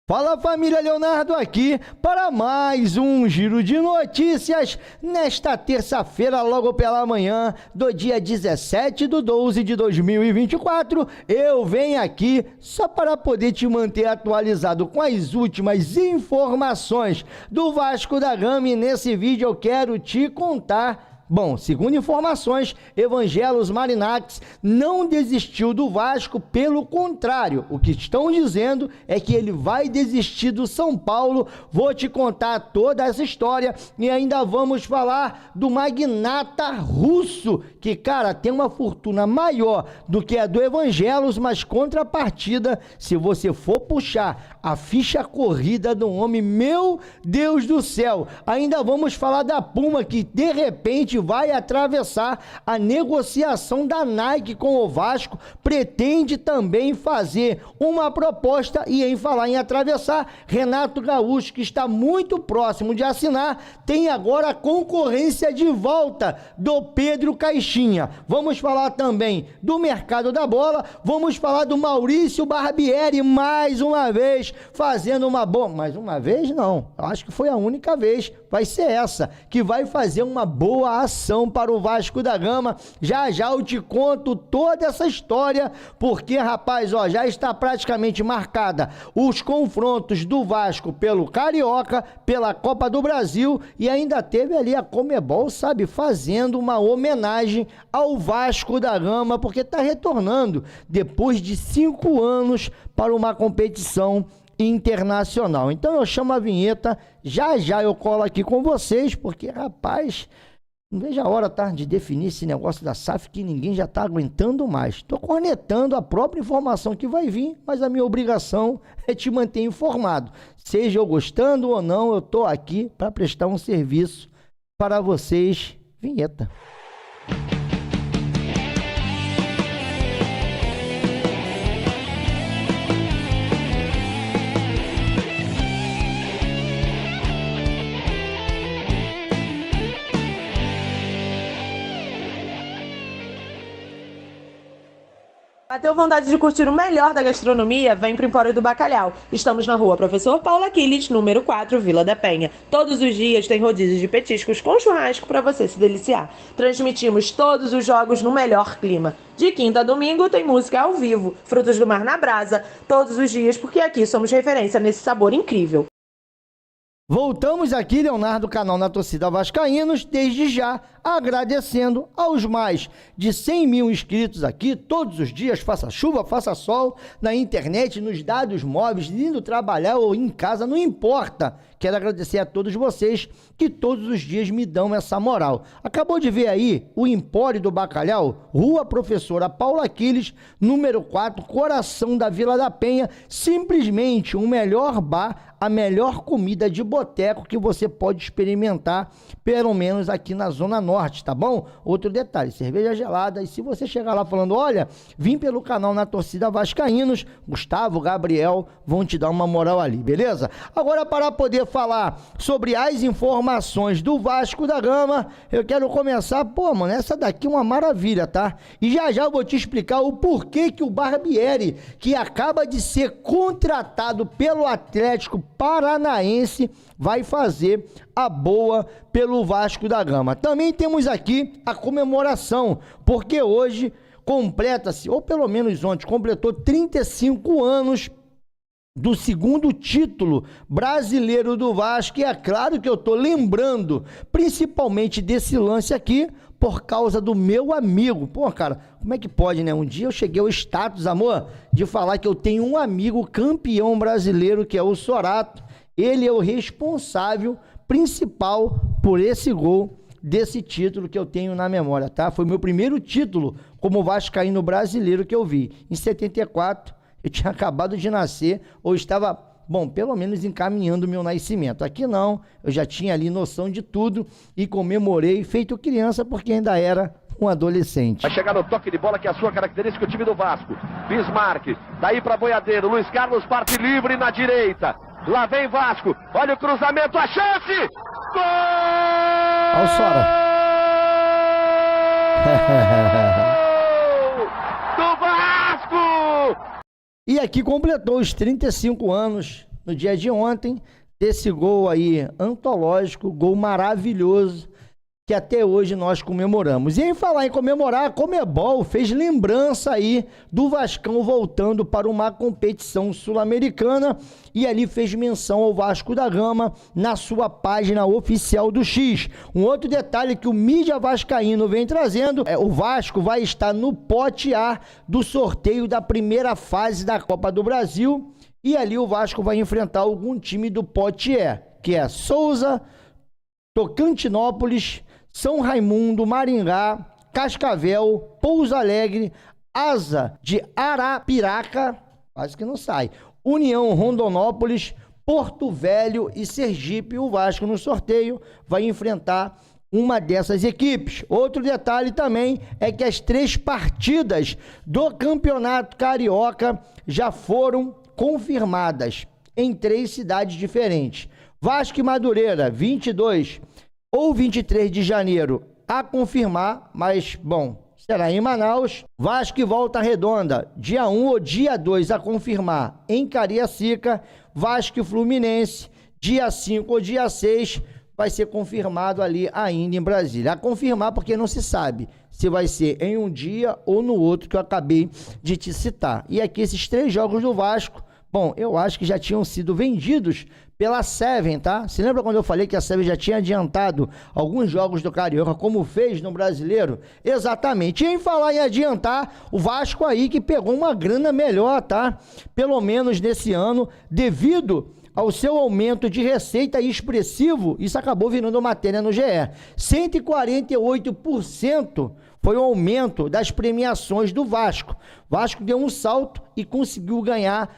Fala família, Leonardo aqui para mais um giro de notícias nesta terça-feira, logo pela manhã do dia 17/12 de 2024. Eu venho aqui só para poder te manter atualizado com as últimas informações do Vasco da Gama e nesse vídeo eu quero te contar. Bom, segundo informações, Evangelos Marinax não desistiu do Vasco, pelo contrário, o que estão dizendo é que ele vai desistir do São Paulo. Vou te contar toda essa história e ainda vamos falar do magnata russo, que, cara, tem uma fortuna maior do que a do Evangelos, mas contrapartida, se você for puxar a ficha corrida do homem, meu Deus do céu, ainda vamos falar da Puma, que de repente vai atravessar a negociação da Nike com o Vasco, pretende também fazer uma proposta. E em falar em atravessar, Renato Gaúcho, que está muito próximo de assinar, tem agora a concorrência de volta do Pedro Caixinha. Vamos falar também do mercado da bola, vamos falar do Maurício Barbieri, mais uma vez fazendo uma boa, mais uma vez não, acho que foi a única vez, vai ser essa, que vai fazer uma boa ação para o Vasco da Gama. Já já eu te conto toda essa história, porque, rapaz, ó, já está praticamente marcada os confrontos do Vasco pelo Carioca, pela Copa do Brasil, e ainda teve ali a Conmebol, sabe, fazendo uma homenagem ao Vasco da Gama, porque está retornando depois de 5 anos para uma competição internacional. Então eu chamo a vinheta, já já eu colo aqui com vocês, porque, rapaz, não vejo a hora, tá, de definir esse negócio da SAF, que ninguém já tá aguentando mais. Tô cornetando a própria informação que vai vir, mas a minha obrigação é te manter informado. Seja eu gostando ou não, eu tô aqui para prestar um serviço para vocês. Vinheta. Bateu vontade de curtir o melhor da gastronomia? Vem pro Empório do Bacalhau. Estamos na rua Professor Paulo Aquiles, número 4, Vila da Penha. Todos os dias tem rodízio de petiscos com churrasco para você se deliciar. Transmitimos todos os jogos no melhor clima. De quinta a domingo tem música ao vivo, frutos do mar na brasa, todos os dias, porque aqui somos referência nesse sabor incrível. Voltamos aqui, Leonardo, canal na torcida Vascaínos, desde já agradecendo aos mais de 100 mil inscritos aqui, todos os dias, faça chuva, faça sol, na internet, nos dados móveis, indo trabalhar ou em casa, não importa. Quero agradecer a todos vocês que todos os dias me dão essa moral. Acabou de ver aí o Empório do Bacalhau, Rua Professora Paulo Aquiles, número 4, coração da Vila da Penha, simplesmente o melhor bar, a melhor comida de boteco que você pode experimentar, pelo menos aqui na Zona Norte, tá bom? Outro detalhe, cerveja gelada, e se você chegar lá falando, olha, vim pelo canal na torcida Vascaínos, Gustavo, Gabriel, vão te dar uma moral ali, beleza? Agora, para poder falar sobre as informações do Vasco da Gama, eu quero começar, pô, mano, essa daqui é uma maravilha, tá? E já já eu vou te explicar o porquê que o Barbieri, que acaba de ser contratado pelo Atlético Paranaense, vai fazer a boa pelo Vasco da Gama. Também temos aqui a comemoração, porque hoje completa-se, ou pelo menos ontem, completou 35 anos do segundo título brasileiro do Vasco. E é claro que eu tô lembrando principalmente desse lance aqui por causa do meu amigo. Pô, cara, como é que pode, né? Um dia eu cheguei ao status, amor, de falar que eu tenho um amigo campeão brasileiro, que é o Sorato. Ele é o responsável principal por esse gol desse título que eu tenho na memória, tá? Foi meu primeiro título como vascaíno brasileiro que eu vi. Em 74, eu tinha acabado de nascer, ou estava, bom, pelo menos encaminhando o meu nascimento. Aqui não, eu já tinha ali noção de tudo e comemorei feito criança, porque ainda era um adolescente. Vai chegar no toque de bola, que é a sua característica, o time do Vasco. Bismarck, daí para Boiadeiro, Luiz Carlos parte livre na direita. Lá vem Vasco, olha o cruzamento, a chance! Gol! Olha o Sora. Do Vasco! E aqui completou os 35 anos no dia de ontem, desse gol aí antológico, gol maravilhoso, que até hoje nós comemoramos. E em falar em comemorar, a Conmebol fez lembrança aí do Vascão voltando para uma competição sul-americana e ali fez menção ao Vasco da Gama na sua página oficial do X. Um outro detalhe que o mídia vascaíno vem trazendo é o Vasco vai estar no pote A do sorteio da primeira fase da Copa do Brasil e ali o Vasco vai enfrentar algum time do pote E, que é Souza, Tocantinópolis, São Raimundo, Maringá, Cascavel, Pouso Alegre, Asa de Arapiraca, quase que não sai, União Rondonópolis, Porto Velho e Sergipe. O Vasco no sorteio vai enfrentar uma dessas equipes. Outro detalhe também é que as 3 partidas do Campeonato Carioca já foram confirmadas em 3 cidades diferentes. Vasco e Madureira, 22 ou 23 de janeiro a confirmar, mas, bom, será em Manaus. Vasco e Volta Redonda, dia 1 ou dia 2 a confirmar em Cariacica. Vasco e Fluminense, dia 5 ou dia 6, vai ser confirmado ali ainda em Brasília. A confirmar porque não se sabe se vai ser em um dia ou no outro que eu acabei de te citar. E aqui esses 3 jogos do Vasco, bom, eu acho que já tinham sido vendidos pela Seven, tá? Se lembra quando eu falei que a Seven já tinha adiantado alguns jogos do Carioca, como fez no Brasileiro? Exatamente. E em falar em adiantar, o Vasco aí que pegou uma grana melhor, tá? Pelo menos nesse ano, devido ao seu aumento de receita expressivo, isso acabou virando matéria no GE. 148% foi o aumento das premiações do Vasco. Vasco deu um salto e conseguiu ganhar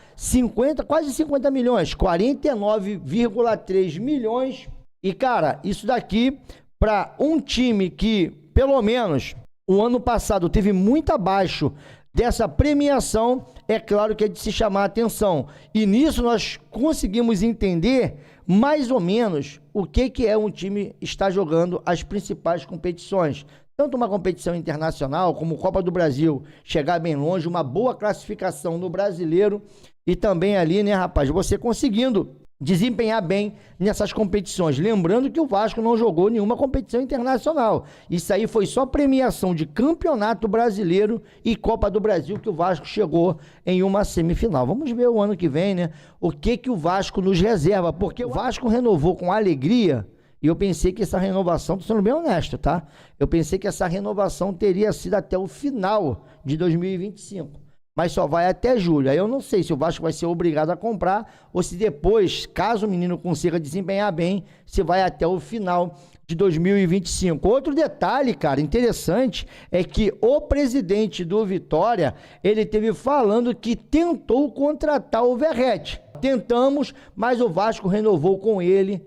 quase 50 milhões, 49,3 milhões. E, cara, isso daqui para um time que, pelo menos, o ano passado teve muito abaixo dessa premiação, é claro que é de se chamar a atenção. E nisso nós conseguimos entender mais ou menos o que é um time estar jogando as principais competições. Tanto uma competição internacional como Copa do Brasil, chegar bem longe, uma boa classificação no Brasileiro e também ali, né, rapaz, você conseguindo desempenhar bem nessas competições. Lembrando que o Vasco não jogou nenhuma competição internacional. Isso aí foi só premiação de Campeonato Brasileiro e Copa do Brasil que o Vasco chegou em uma semifinal. Vamos ver o ano que vem, né? O que o Vasco nos reserva, porque o Vasco renovou com alegria e eu pensei que essa renovação, tô sendo bem honesto, tá? Eu pensei que essa renovação teria sido até o final de 2025. Mas só vai até julho. Aí eu não sei se o Vasco vai ser obrigado a comprar ou se depois, caso o menino consiga desempenhar bem, se vai até o final de 2025. Outro detalhe, cara, interessante, é que o presidente do Vitória, ele teve falando que tentou contratar o Verratti. Tentamos, mas o Vasco renovou com ele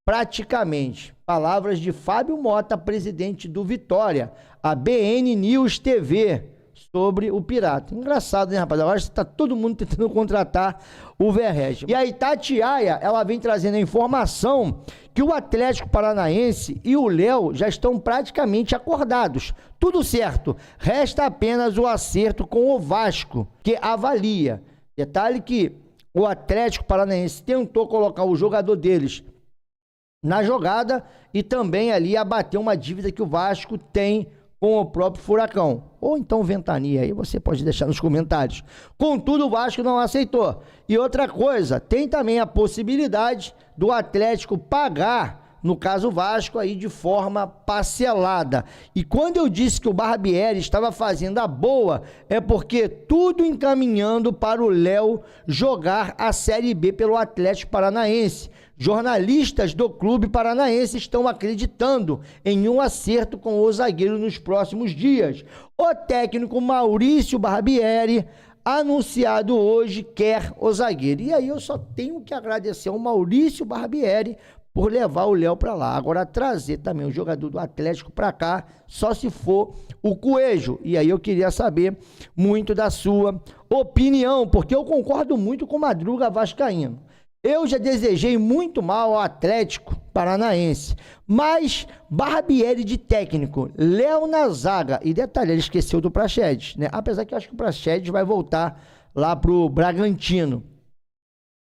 praticamente. Palavras de Fábio Mota, presidente do Vitória, a BN News TV, sobre o Pirata. Engraçado, né, rapaz? Agora está todo mundo tentando contratar o Verratti. E a Itatiaia, ela vem trazendo a informação que o Atlético Paranaense e o Léo já estão praticamente acordados. Tudo certo. Resta apenas o acerto com o Vasco, que avalia. Detalhe que o Atlético Paranaense tentou colocar o jogador deles na jogada e também ali abater uma dívida que o Vasco tem com o próprio Furacão, ou então Ventania, aí você pode deixar nos comentários. Contudo, o Vasco não aceitou. E outra coisa, tem também a possibilidade do Atlético pagar, no caso o Vasco, aí de forma parcelada. E quando eu disse que o Barbieri estava fazendo a boa, é porque tudo encaminhando para o Léo jogar a Série B pelo Atlético Paranaense. Jornalistas do clube paranaense estão acreditando em um acerto com o zagueiro nos próximos dias. O técnico Maurício Barbieri, anunciado hoje, quer o zagueiro. E aí eu só tenho que agradecer ao Maurício Barbieri por levar o Léo para lá. Agora, trazer também o jogador do Atlético para cá, só se for o Coelho. E aí eu queria saber muito da sua opinião, porque eu concordo muito com o Madruga vascaíno. Eu já desejei muito mal ao Atlético Paranaense, mas Barbieri de técnico, Léo na zaga, e detalhe, ele esqueceu do Praxedes, né? Apesar que eu acho que o Praxedes vai voltar lá pro Bragantino.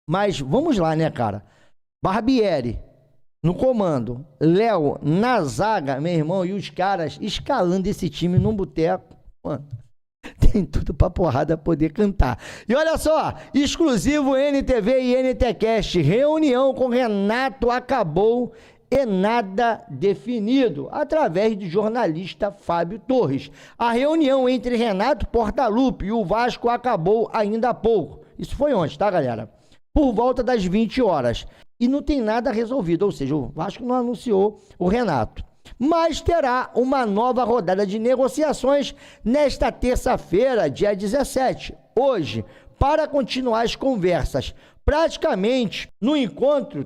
Mas vamos lá, né, cara? Barbieri no comando, Léo na zaga, meu irmão, e os caras escalando esse time num boteco, mano. Tem tudo pra porrada poder cantar. E olha só, exclusivo NTV e NTCast, reunião com Renato acabou e nada definido, através do jornalista Fábio Torres. A reunião entre Renato Portaluppi e o Vasco acabou ainda há pouco. Isso foi ontem, tá, galera? Por volta das 20 horas. E não tem nada resolvido, ou seja, o Vasco não anunciou o Renato. Mas terá uma nova rodada de negociações nesta terça-feira, dia 17, hoje, para continuar as conversas. Praticamente, no encontro,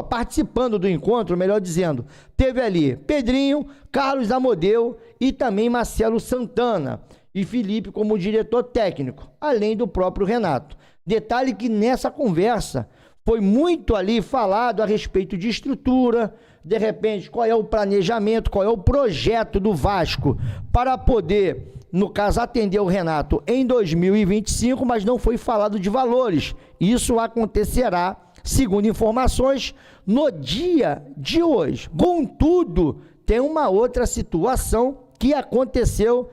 participando do encontro, melhor dizendo, teve ali Pedrinho, Carlos Amodeu e também Marcelo Santana e Felipe como diretor técnico, além do próprio Renato. Detalhe que nessa conversa foi muito ali falado a respeito de estrutura, de repente, qual é o planejamento, qual é o projeto do Vasco para poder, no caso, atender o Renato em 2025, mas não foi falado de valores. Isso acontecerá, segundo informações, no dia de hoje. Contudo, tem uma outra situação que aconteceu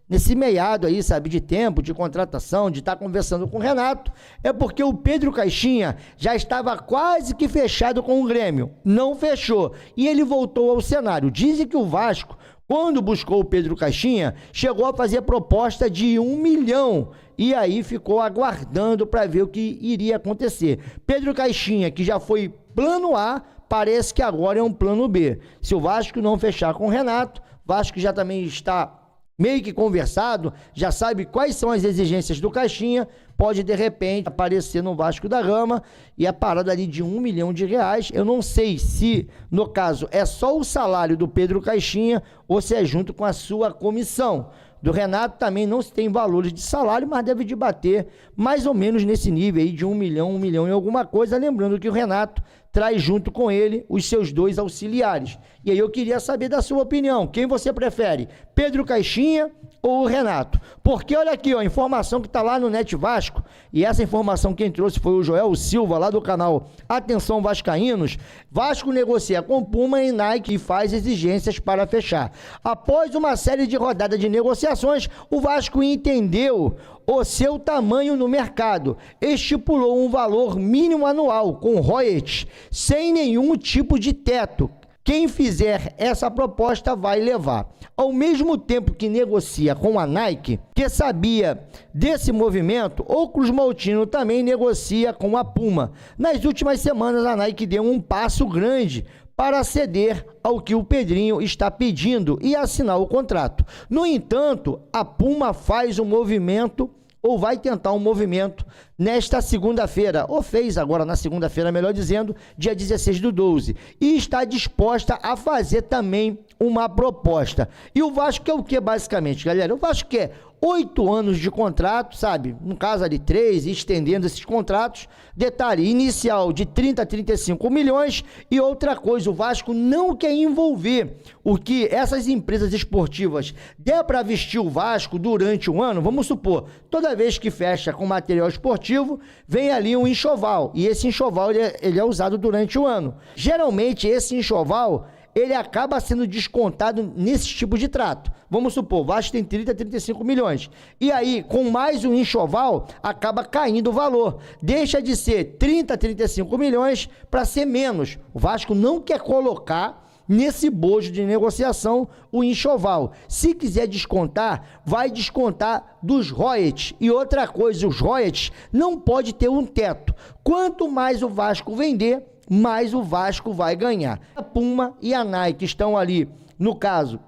nesse meado aí, sabe, de tempo, de contratação, de estar conversando com o Renato, é porque o Pedro Caixinha já estava quase que fechado com o Grêmio, não fechou, e ele voltou ao cenário. Dizem que o Vasco, quando buscou o Pedro Caixinha, chegou a fazer proposta de 1 milhão, e aí ficou aguardando para ver o que iria acontecer. Pedro Caixinha, que já foi plano A, parece que agora é um plano B. Se o Vasco não fechar com o Renato, o Vasco já também está meio que conversado, já sabe quais são as exigências do Caixinha, pode de repente aparecer no Vasco da Gama e a parada ali de 1 milhão de reais. Eu não sei se, no caso, é só o salário do Pedro Caixinha ou se é junto com a sua comissão. Do Renato também não se tem valores de salário, mas deve debater mais ou menos nesse nível aí de 1 milhão e alguma coisa, lembrando que o Renato traz junto com ele os seus 2 auxiliares. E aí eu queria saber da sua opinião, quem você prefere, Pedro Caixinha ou o Renato? Porque olha aqui, ó, a informação que está lá no Net Vasco, e essa informação quem trouxe foi o Joel Silva, lá do canal Atenção Vascaínos. Vasco negocia com Puma e Nike e faz exigências para fechar. Após uma série de rodadas de negociações, o Vasco entendeu o seu tamanho no mercado, estipulou um valor mínimo anual com royalties, sem nenhum tipo de teto. Quem fizer essa proposta vai levar. Ao mesmo tempo que negocia com a Nike, que sabia desse movimento, o Cruz Maltino também negocia com a Puma. Nas últimas semanas, a Nike deu um passo grande para ceder ao que o Pedrinho está pedindo e assinar o contrato. No entanto, a Puma faz um movimento, ou vai tentar um movimento, nesta segunda-feira, ou fez agora na segunda-feira, melhor dizendo, dia 16/12, e está disposta a fazer também uma proposta. E o Vasco quer o que, basicamente, galera? O Vasco quer 8 anos de contrato, sabe? No caso ali 3, estendendo esses contratos. Detalhe, inicial de 30 a 35 milhões. E outra coisa, o Vasco não quer envolver o que essas empresas esportivas der para vestir o Vasco durante um ano. Vamos supor, toda vez que fecha com material esportivo, vem ali um enxoval. E esse enxoval ele é usado durante o ano. Geralmente, esse enxoval ele acaba sendo descontado nesse tipo de trato. Vamos supor, o Vasco tem 30 a 35 milhões. E aí, com mais um enxoval, acaba caindo o valor. Deixa de ser 30 a 35 milhões para ser menos. O Vasco não quer colocar nesse bojo de negociação o enxoval. Se quiser descontar, vai descontar dos royalties. E outra coisa, os royalties não pode ter um teto. Quanto mais o Vasco vender, mais o Vasco vai ganhar. A Puma e a Nike estão ali, no caso,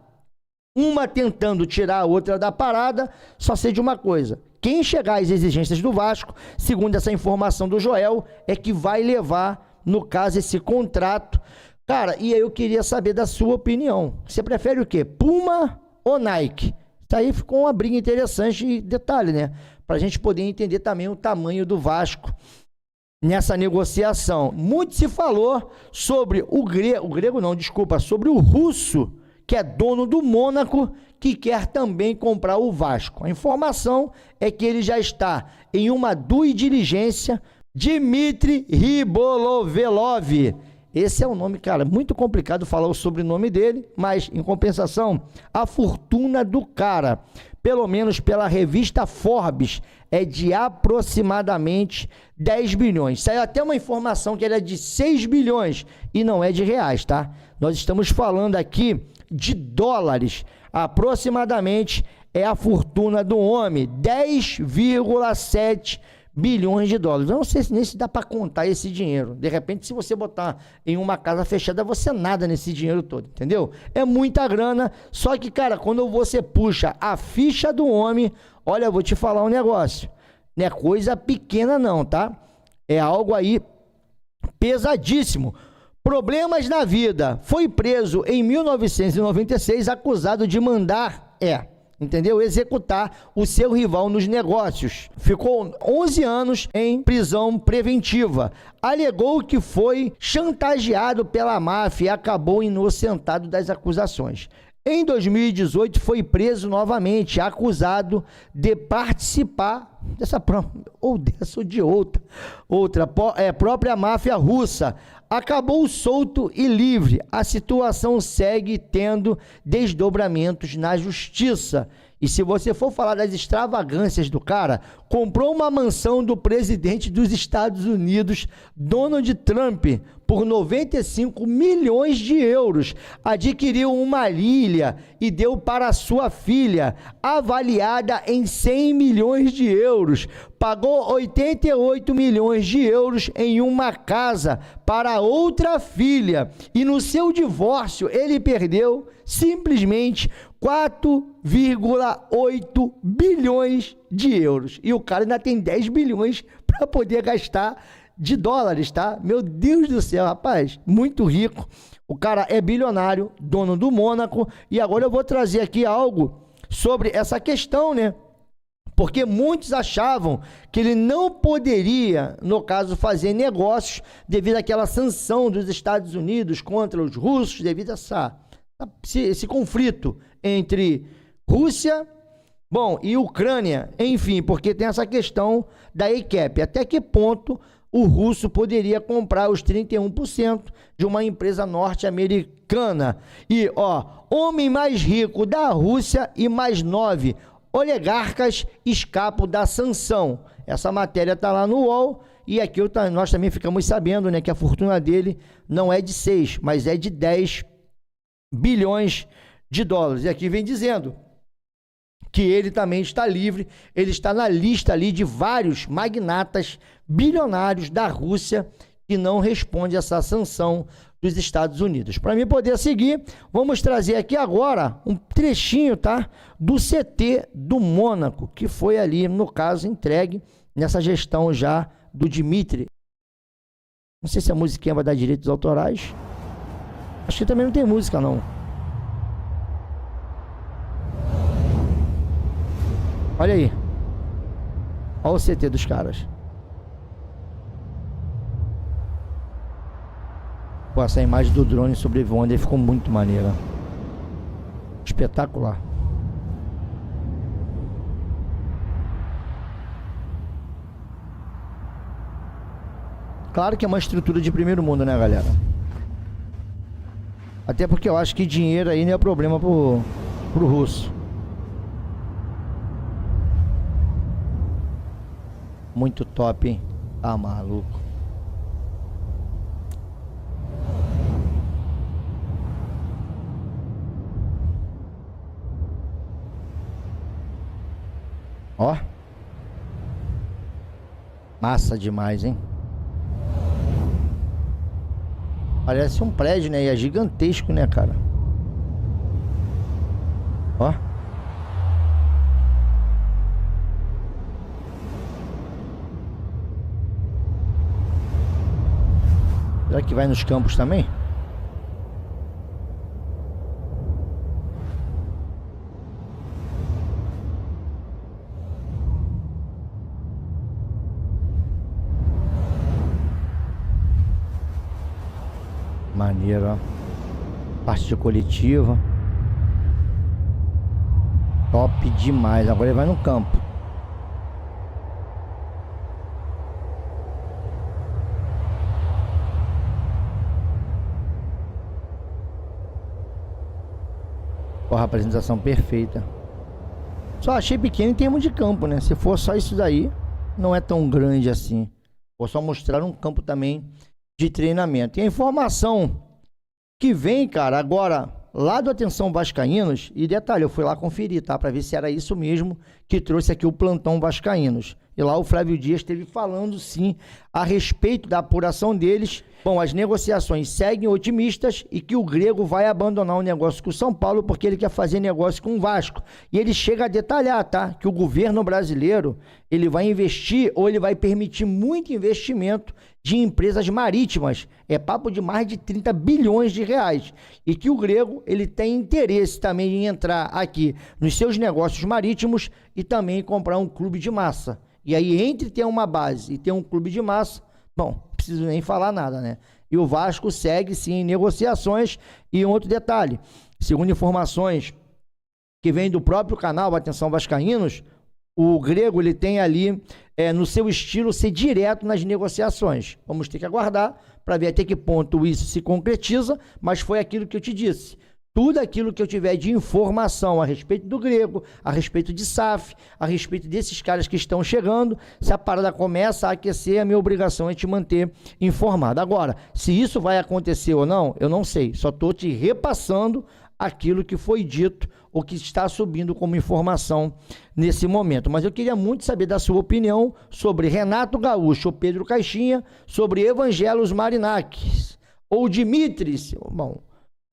uma tentando tirar a outra da parada. Só sei de uma coisa, quem chegar às exigências do Vasco, segundo essa informação do Joel, é que vai levar, no caso, esse contrato. Cara, e aí eu queria saber da sua opinião. Você prefere o quê? Puma ou Nike? Isso aí ficou uma briga interessante e detalhe, né? Pra gente poder entender também o tamanho do Vasco nessa negociação. Muito se falou sobre sobre o russo, que é dono do Mônaco, que quer também comprar o Vasco. A informação é que ele já está em uma due diligência Dmitry Ribolovelov. Esse é o nome, cara, muito complicado falar o sobrenome dele, mas em compensação, a fortuna do cara, pelo menos pela revista Forbes, é de aproximadamente 10 bilhões. Saiu até uma informação que ele é de 6 bilhões e não é de reais, tá? Nós estamos falando aqui de dólares. Aproximadamente é a fortuna do homem, 10,7 bilhões de dólares. Eu não sei nem se dá para contar esse dinheiro. De repente, se você botar em uma casa fechada, você nada nesse dinheiro todo, entendeu? É muita grana, só que, cara, quando você puxa a ficha do homem, olha, eu vou te falar um negócio, não é coisa pequena não, tá? É algo aí pesadíssimo. Problemas na vida. Foi preso em 1996, acusado de mandar, entendeu? Executar o seu rival nos negócios. Ficou 11 anos em prisão preventiva. Alegou que foi chantageado pela máfia e acabou inocentado das acusações. Em 2018 foi preso novamente, acusado de participar dessa ou de outra própria máfia russa. Acabou solto e livre. A situação segue tendo desdobramentos na justiça. E se você for falar das extravagâncias do cara, comprou uma mansão do presidente dos Estados Unidos, Donald Trump, por 95 milhões de euros. Adquiriu uma ilha e deu para sua filha, avaliada em 100 milhões de euros. Pagou 88 milhões de euros em uma casa para outra filha. E no seu divórcio, ele perdeu simplesmente 4,8 bilhões de euros. E o cara ainda tem 10 bilhões para poder gastar de dólares, tá? Meu Deus do céu, rapaz, muito rico. O cara é bilionário, dono do Mônaco. E agora eu vou trazer aqui algo sobre essa questão, né? Porque muitos achavam que ele não poderia, no caso, fazer negócios devido àquela sanção dos Estados Unidos contra os russos, devido a esse conflito entre Rússia, e Ucrânia, enfim, porque tem essa questão da ECAP. Até que ponto o russo poderia comprar os 31% de uma empresa norte-americana? E, homem mais rico da Rússia e mais 9 oligarcas escapam da sanção. Essa matéria está lá no UOL e aqui nós também ficamos sabendo, né, que a fortuna dele não é de 6, mas é de 10 bilhões de dólares. E aqui vem dizendo que ele também está livre, ele está na lista ali de vários magnatas bilionários da Rússia que não responde a essa sanção dos Estados Unidos. Para mim poder seguir, vamos trazer aqui agora um trechinho, tá, do CT do Mônaco, que foi ali, no caso, entregue nessa gestão já do Dmitry. Não sei se a musiquinha vai dar direitos autorais. Acho que também não tem música, não. Olha aí. Olha o CT dos caras. Pô, essa imagem do drone sobrevoando aí ficou muito maneira. Espetacular. Claro que é uma estrutura de primeiro mundo, né, galera? Até porque eu acho que dinheiro aí não é problema pro russo. Muito top, hein? Tá maluco. Ó. Massa demais, hein? Parece um prédio, né? E é gigantesco, né, cara? Ó. Será que vai nos campos também? Maneiro, ó. Parte de coletiva. Top demais. Agora ele vai no campo. Ó, a apresentação perfeita. Só achei pequeno em termos de campo, né? Se for só isso daí, não é tão grande assim. Vou só mostrar um campo também de treinamento. E a informação que vem, cara, agora lá do Atenção Vascaínos, e detalhe, eu fui lá conferir, tá? Pra ver se era isso mesmo que trouxe aqui o plantão Vascaínos. E lá o Flávio Dias esteve falando, sim, a respeito da apuração deles. Bom, as negociações seguem otimistas e que o Grego vai abandonar o negócio com o São Paulo porque ele quer fazer negócio com o Vasco. E ele chega a detalhar, tá? Que o governo brasileiro, ele vai investir ou ele vai permitir muito investimento de empresas marítimas. É papo de mais de 30 bilhões de reais. E que o Grego, ele tem interesse também em entrar aqui nos seus negócios marítimos e também comprar um clube de massa. E aí, entre ter uma base e ter um clube de massa, bom, não preciso nem falar nada, né? E o Vasco segue, sim, em negociações. E um outro detalhe, segundo informações que vem do próprio canal Atenção Vascaínos, o Grego, ele tem ali, no seu estilo, ser direto nas negociações. Vamos ter que aguardar para ver até que ponto isso se concretiza, mas foi aquilo que eu te disse. Tudo aquilo que eu tiver de informação a respeito do Grego, a respeito de SAF, a respeito desses caras que estão chegando, se a parada começa a aquecer, a minha obrigação é te manter informado. Agora, se isso vai acontecer ou não, eu não sei. Só estou te repassando aquilo que foi dito ou que está subindo como informação nesse momento. Mas eu queria muito saber da sua opinião sobre Renato Gaúcho ou Pedro Caixinha, sobre Evangelos Marinakis ou Dimitris. Bom,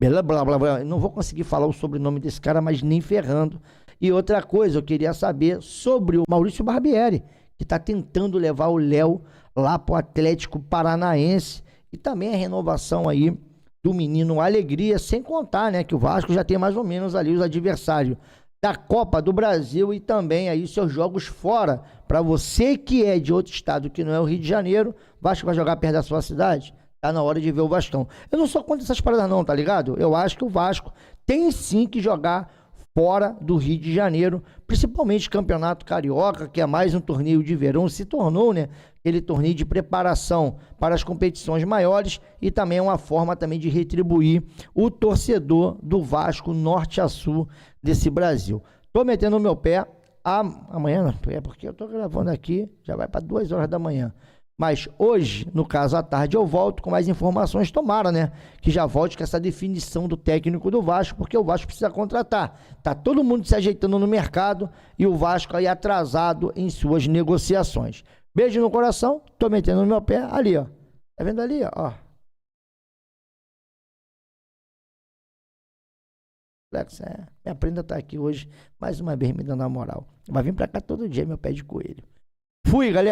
blá, blá, blá, blá. Não vou conseguir falar o sobrenome desse cara, mas nem ferrando. E outra coisa, eu queria saber sobre o Maurício Barbieri, que está tentando levar o Léo lá para o Atlético Paranaense. E também a renovação aí do menino Alegria, sem contar, né, que o Vasco já tem mais ou menos ali os adversários da Copa do Brasil e também aí seus jogos fora. Para você que é de outro estado que não é o Rio de Janeiro, Vasco vai jogar perto da sua cidade? Tá na hora de ver o Vascão. Eu não sou contra essas paradas não, tá ligado? Eu acho que o Vasco tem sim que jogar fora do Rio de Janeiro, principalmente Campeonato Carioca, que é mais um torneio de verão, se tornou, né, aquele torneio de preparação para as competições maiores e também é uma forma também de retribuir o torcedor do Vasco norte a sul desse Brasil. Tô metendo o meu pé amanhã, é porque eu tô gravando aqui, já vai para 2 horas da manhã. Mas hoje, no caso à tarde, eu volto com mais informações. Tomara, né? Que já volte com essa definição do técnico do Vasco, porque o Vasco precisa contratar. Tá todo mundo se ajeitando no mercado e o Vasco aí atrasado em suas negociações. Beijo no coração, tô metendo no meu pé ali, ó. Tá vendo ali, ó? Flex, minha prenda tá aqui hoje, mais uma vez me dando a moral. Vai vir pra cá todo dia, meu pé de coelho. Fui, galera.